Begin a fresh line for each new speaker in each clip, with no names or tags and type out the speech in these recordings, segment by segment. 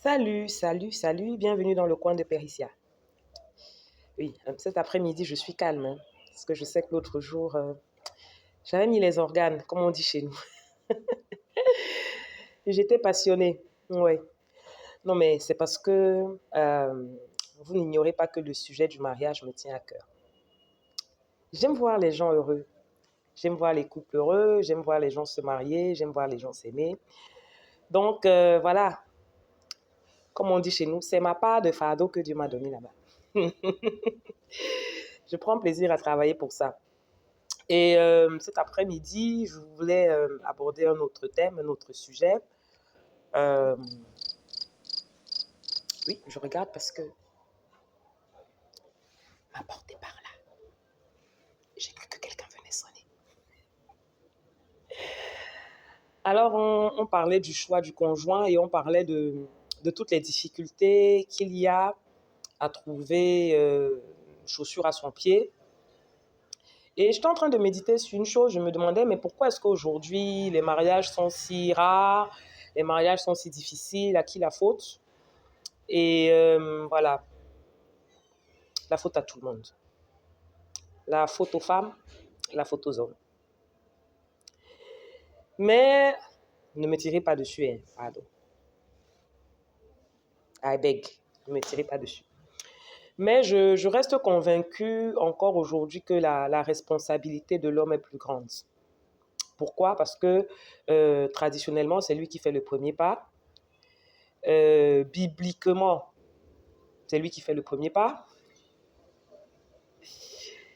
Salut, salut, salut, bienvenue dans le coin de Péricia. Oui, cet après-midi, je suis calme, hein, parce que je sais que l'autre jour, j'avais mis les organes, comme on dit chez nous. J'étais passionnée, oui. Non, mais c'est parce que vous n'ignorez pas que le sujet du mariage me tient à cœur. J'aime voir les gens heureux, j'aime voir les couples heureux, j'aime voir les gens se marier, j'aime voir les gens s'aimer. Donc, voilà, comme on dit chez nous, c'est ma part de fardeau que Dieu m'a donné là-bas. Je prends plaisir à travailler pour ça. Et cet après-midi, je voulais aborder un autre thème, un autre sujet. Euh, oui, je regarde parce que ma porte est par là. J'ai cru que quelqu'un venait sonner. Alors, on parlait du choix du conjoint et on parlait de toutes les difficultés qu'il y a à trouver chaussures à son pied. Et j'étais en train de méditer sur une chose. Je me demandais, mais pourquoi est-ce qu'aujourd'hui, les mariages sont si rares, les mariages sont si difficiles, à qui la faute? Et voilà, la faute à tout le monde. La faute aux femmes, la faute aux hommes. Mais ne me tirez pas dessus, hein, pardon. I beg, ne me tirez pas dessus. Mais je reste convaincue encore aujourd'hui que la responsabilité de l'homme est plus grande. Pourquoi? Parce que traditionnellement, c'est lui qui fait le premier pas. Bibliquement, c'est lui qui fait le premier pas.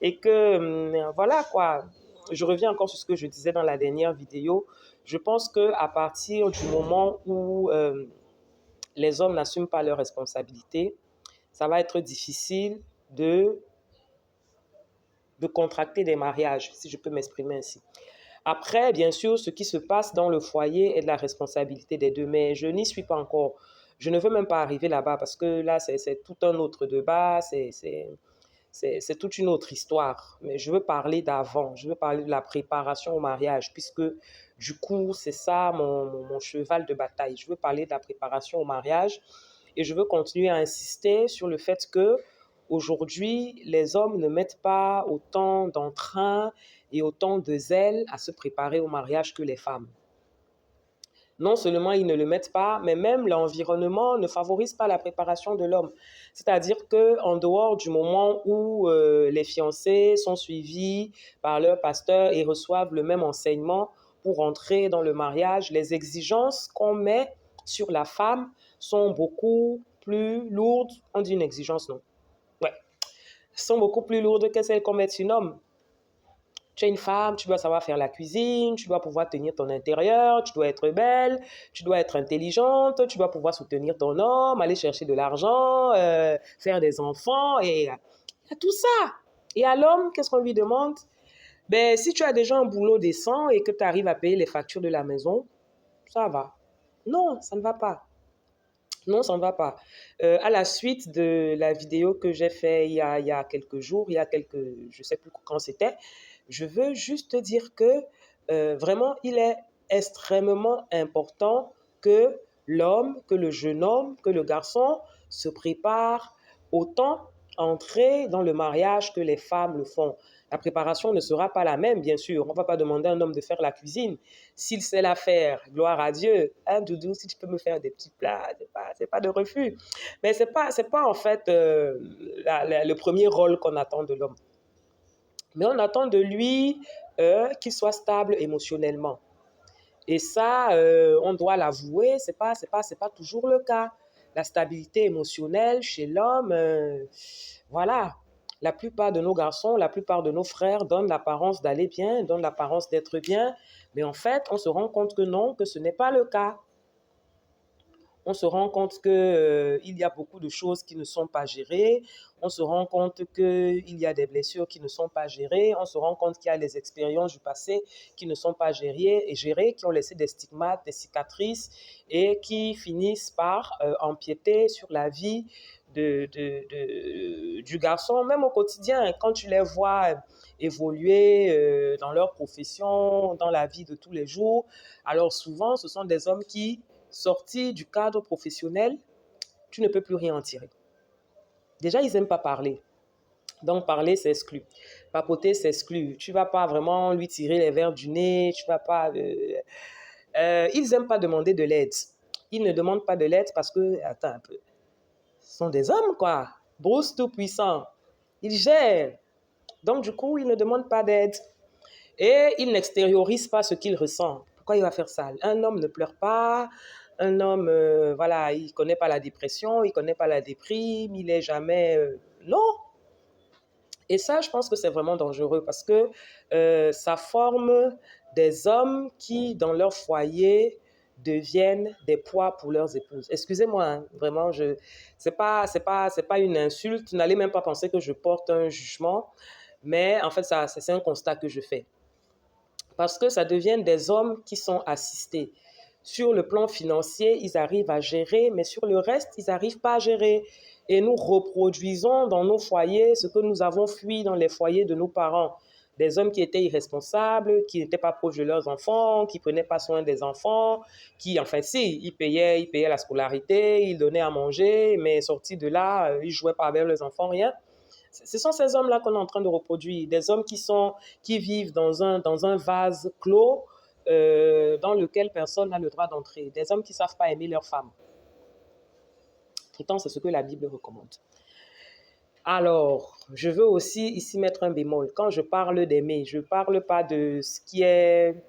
Et que, voilà quoi, je reviens encore sur ce que je disais dans la dernière vidéo. Je pense qu'à partir du moment où les hommes n'assument pas leurs responsabilités, ça va être difficile de contracter des mariages, si je peux m'exprimer ainsi. Après, bien sûr, ce qui se passe dans le foyer est de la responsabilité des deux, mais je n'y suis pas encore. Je ne veux même pas arriver là-bas parce que là, c'est tout un autre débat, c'est toute une autre histoire. Mais je veux parler d'avant, je veux parler de la préparation au mariage, puisque du coup, c'est ça mon cheval de bataille. Je veux parler de la préparation au mariage et je veux continuer à insister sur le fait que aujourd'hui, les hommes ne mettent pas autant d'entrain et autant de zèle à se préparer au mariage que les femmes. Non seulement ils ne le mettent pas, mais même l'environnement ne favorise pas la préparation de l'homme. C'est-à-dire qu'en dehors du moment où les fiancés sont suivis par leur pasteur et reçoivent le même enseignement pour entrer dans le mariage, les exigences qu'on met sur la femme sont beaucoup plus lourdes. On dit une exigence, non? Ouais. Sont beaucoup plus lourdes que celles qu'on met sur un homme. Tu es une femme, tu dois savoir faire la cuisine, tu dois pouvoir tenir ton intérieur, tu dois être belle, tu dois être intelligente, tu dois pouvoir soutenir ton homme, aller chercher de l'argent, faire des enfants, et il y a tout ça. Et à l'homme, qu'est-ce qu'on lui demande? Ben, si tu as déjà un boulot décent et que tu arrives à payer les factures de la maison, ça va. Non, ça ne va pas. Non, ça ne va pas. À la suite de la vidéo que j'ai faite il y a quelques jours, je ne sais plus quand c'était, je veux juste te dire que vraiment, il est extrêmement important que l'homme, que le jeune homme, que le garçon se prépare autant à entrer dans le mariage que les femmes le font. La préparation ne sera pas la même, bien sûr. On ne va pas demander à un homme de faire la cuisine. S'il sait la faire, gloire à Dieu. Hein, Doudou, si tu peux me faire des petits plats, c'est pas de refus. Mais c'est pas en fait le premier rôle qu'on attend de l'homme. Mais on attend de lui qu'il soit stable émotionnellement. Et ça, on doit l'avouer, c'est pas toujours le cas. La stabilité émotionnelle chez l'homme, voilà. La plupart de nos garçons, la plupart de nos frères donnent l'apparence d'aller bien, donnent l'apparence d'être bien, mais en fait, on se rend compte que non, que ce n'est pas le cas. On se rend compte qu'il y a beaucoup de choses qui ne sont pas gérées. On se rend compte qu'il y a des blessures qui ne sont pas gérées. On se rend compte qu'il y a des expériences du passé qui ne sont pas gérées, qui ont laissé des stigmates, des cicatrices et qui finissent par empiéter sur la vie du garçon, même au quotidien, quand tu les vois évoluer dans leur profession, dans la vie de tous les jours. Alors souvent, ce sont des hommes qui sorti du cadre professionnel, tu ne peux plus rien en tirer. Déjà, ils n'aiment pas parler. Donc, parler, c'est exclu. Papoter, c'est exclu. Tu ne vas pas vraiment lui tirer les verres du nez. Tu vas pas... ils n'aiment pas demander de l'aide. Ils ne demandent pas de l'aide parce que... Attends un peu. Ce sont des hommes, quoi. Bruce tout-puissant. Ils gèrent. Donc, du coup, ils ne demandent pas d'aide. Et ils n'extériorisent pas ce qu'ils ressentent. Pourquoi il va faire ça? Un homme ne pleure pas. Un homme, voilà, il ne connaît pas la dépression. Il ne connaît pas la déprime. Il n'est jamais... non. Et ça, je pense que c'est vraiment dangereux parce que ça forme des hommes qui, dans leur foyer, deviennent des poids pour leurs épouses. Excusez-moi, hein, vraiment, c'est pas une insulte. N'allez même pas penser que je porte un jugement, mais en fait, c'est un constat que je fais. Parce que ça devient des hommes qui sont assistés. Sur le plan financier, ils arrivent à gérer, mais sur le reste, ils n'arrivent pas à gérer. Et nous reproduisons dans nos foyers ce que nous avons fui dans les foyers de nos parents. Des hommes qui étaient irresponsables, qui n'étaient pas proches de leurs enfants, qui ne prenaient pas soin des enfants, qui, enfin si, ils payaient la scolarité, ils donnaient à manger, mais sortis de là, ils ne jouaient pas avec leurs enfants, rien. Ce sont ces hommes-là qu'on est en train de reproduire, des hommes qui vivent dans un vase clos dans lequel personne n'a le droit d'entrer, des hommes qui ne savent pas aimer leurs femmes. Pourtant, c'est ce que la Bible recommande. Alors, je veux aussi ici mettre un bémol. Quand je parle d'aimer, je ne parle pas de ce qui est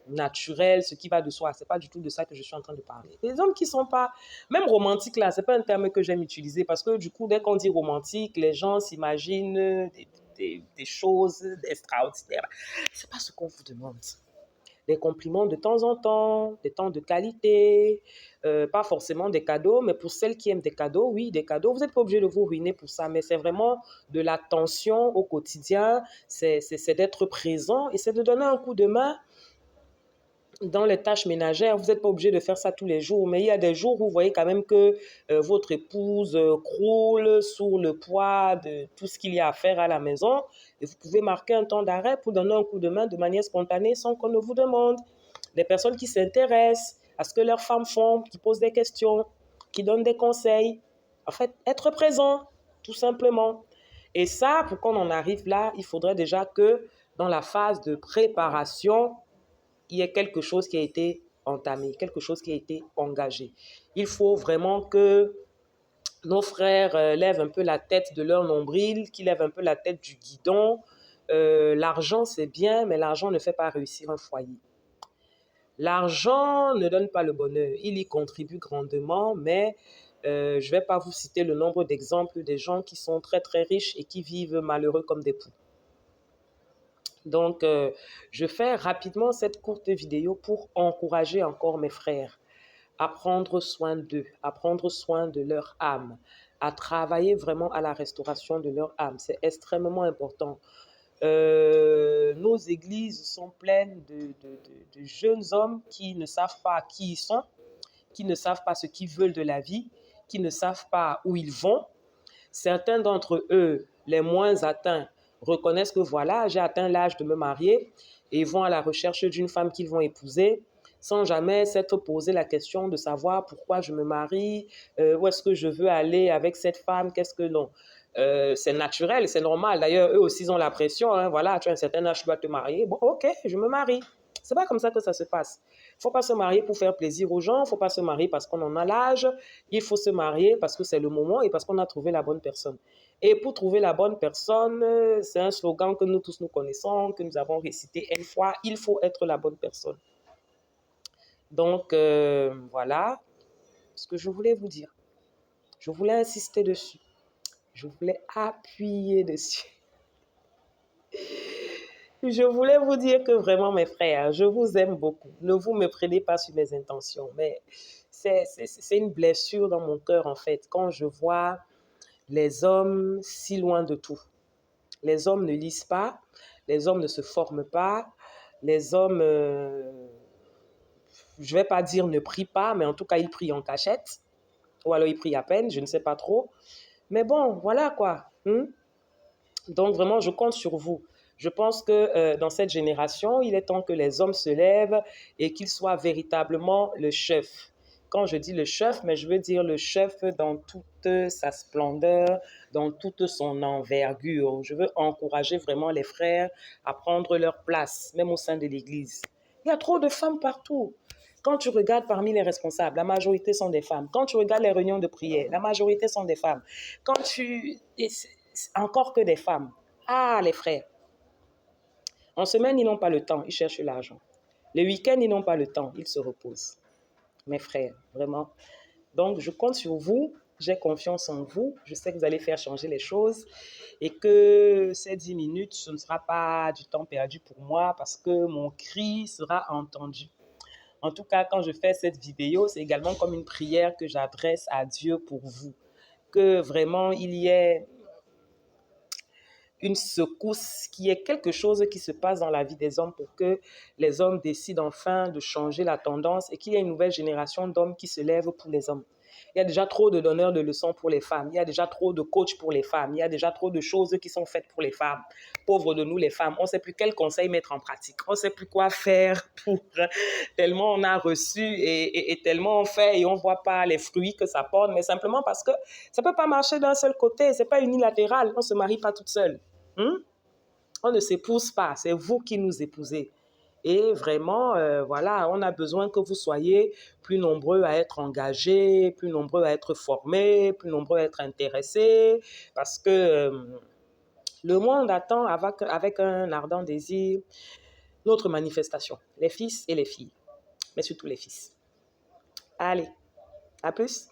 naturel, ce qui va de soi. Ce n'est pas du tout de ça que je suis en train de parler. Les hommes qui ne sont pas, même romantiques là, ce n'est pas un terme que j'aime utiliser parce que du coup, dès qu'on dit romantique, les gens s'imaginent des choses extraordinaires. Ce n'est pas ce qu'on vous demande. Des compliments de temps en temps, des temps de qualité, pas forcément des cadeaux, mais pour celles qui aiment des cadeaux, oui, des cadeaux. Vous n'êtes pas obligé de vous ruiner pour ça, mais c'est vraiment de l'attention au quotidien, c'est d'être présent et c'est de donner un coup de main dans les tâches ménagères. Vous n'êtes pas obligé de faire ça tous les jours, mais il y a des jours où vous voyez quand même que votre épouse croule sous le poids de tout ce qu'il y a à faire à la maison et vous pouvez marquer un temps d'arrêt pour donner un coup de main de manière spontanée sans qu'on ne vous demande. Des personnes qui s'intéressent à ce que leurs femmes font, qui posent des questions, qui donnent des conseils. En fait, être présent, tout simplement. Et ça, pour qu'on en arrive là, il faudrait déjà que dans la phase de préparation, il y a quelque chose qui a été entamé, quelque chose qui a été engagé. Il faut vraiment que nos frères lèvent un peu la tête de leur nombril, qu'ils lèvent un peu la tête du guidon. L'argent, c'est bien, mais l'argent ne fait pas réussir un foyer. L'argent ne donne pas le bonheur. Il y contribue grandement, mais je ne vais pas vous citer le nombre d'exemples des gens qui sont très, très riches et qui vivent malheureux comme des poux. Donc, je fais rapidement cette courte vidéo pour encourager encore mes frères à prendre soin d'eux, à prendre soin de leur âme, à travailler vraiment à la restauration de leur âme. C'est extrêmement important. Nos églises sont pleines de jeunes hommes qui ne savent pas qui ils sont, qui ne savent pas ce qu'ils veulent de la vie, qui ne savent pas où ils vont. Certains d'entre eux, les moins atteints, reconnaissent que voilà, j'ai atteint l'âge de me marier et vont à la recherche d'une femme qu'ils vont épouser sans jamais s'être posé la question de savoir pourquoi je me marie, où est-ce que je veux aller avec cette femme, qu'est-ce que non. C'est naturel, c'est normal. D'ailleurs, eux aussi ils ont la pression. Hein, voilà, tu as un certain âge, tu dois te marier. Bon, ok, je me marie. C'est pas comme ça que ça se passe. Il ne faut pas se marier pour faire plaisir aux gens, il ne faut pas se marier parce qu'on en a l'âge, il faut se marier parce que c'est le moment et parce qu'on a trouvé la bonne personne. Et pour trouver la bonne personne, c'est un slogan que nous tous nous connaissons, que nous avons récité une fois, il faut être la bonne personne. Donc, voilà ce que je voulais vous dire. Je voulais insister dessus. Je voulais appuyer dessus. Je voulais vous dire que vraiment, mes frères, je vous aime beaucoup. Ne vous méprenez pas sur mes intentions, mais c'est une blessure dans mon cœur, en fait, quand je vois les hommes si loin de tout. Les hommes ne lisent pas, les hommes ne se forment pas, les hommes, je ne vais pas dire ne prient pas, mais en tout cas, ils prient en cachette, ou alors ils prient à peine, je ne sais pas trop. Mais bon, voilà quoi. Donc vraiment, je compte sur vous. Je pense que dans cette génération, il est temps que les hommes se lèvent et qu'ils soient véritablement le chef, quand je dis le chef, mais je veux dire le chef dans toute sa splendeur, dans toute son envergure. Je veux encourager vraiment les frères à prendre leur place, même au sein de l'Église. Il y a trop de femmes partout. Quand tu regardes parmi les responsables, la majorité sont des femmes. Quand tu regardes les réunions de prière, la majorité sont des femmes. Quand tu... Encore que des femmes. Ah, les frères. En semaine, ils n'ont pas le temps, ils cherchent l'argent. Le week-end, ils n'ont pas le temps, ils se reposent. Mes frères, vraiment. Donc, je compte sur vous, j'ai confiance en vous, je sais que vous allez faire changer les choses et que ces 10 minutes, ce ne sera pas du temps perdu pour moi parce que mon cri sera entendu. En tout cas, quand je fais cette vidéo, c'est également comme une prière que j'adresse à Dieu pour vous. Que vraiment, il y ait une secousse, qu'il y ait quelque chose qui se passe dans la vie des hommes pour que les hommes décident enfin de changer la tendance et qu'il y ait une nouvelle génération d'hommes qui se lèvent pour les hommes. Il y a déjà trop de donneurs de leçons pour les femmes. Il y a déjà trop de coachs pour les femmes. Il y a déjà trop de choses qui sont faites pour les femmes. Pauvres de nous, les femmes, on ne sait plus quel conseil mettre en pratique. On ne sait plus quoi faire pour... Tellement on a reçu et tellement on fait et on ne voit pas les fruits que ça porte, mais simplement parce que ça ne peut pas marcher d'un seul côté. Ce n'est pas unilatéral. On ne se marie pas toute seule. On ne s'épouse pas. C'est vous qui nous épousez. Et vraiment, voilà, on a besoin que vous soyez plus nombreux à être engagés, plus nombreux à être formés, plus nombreux à être intéressés, parce que le monde attend avec un ardent désir notre manifestation, les fils et les filles, mais surtout les fils. Allez, à plus.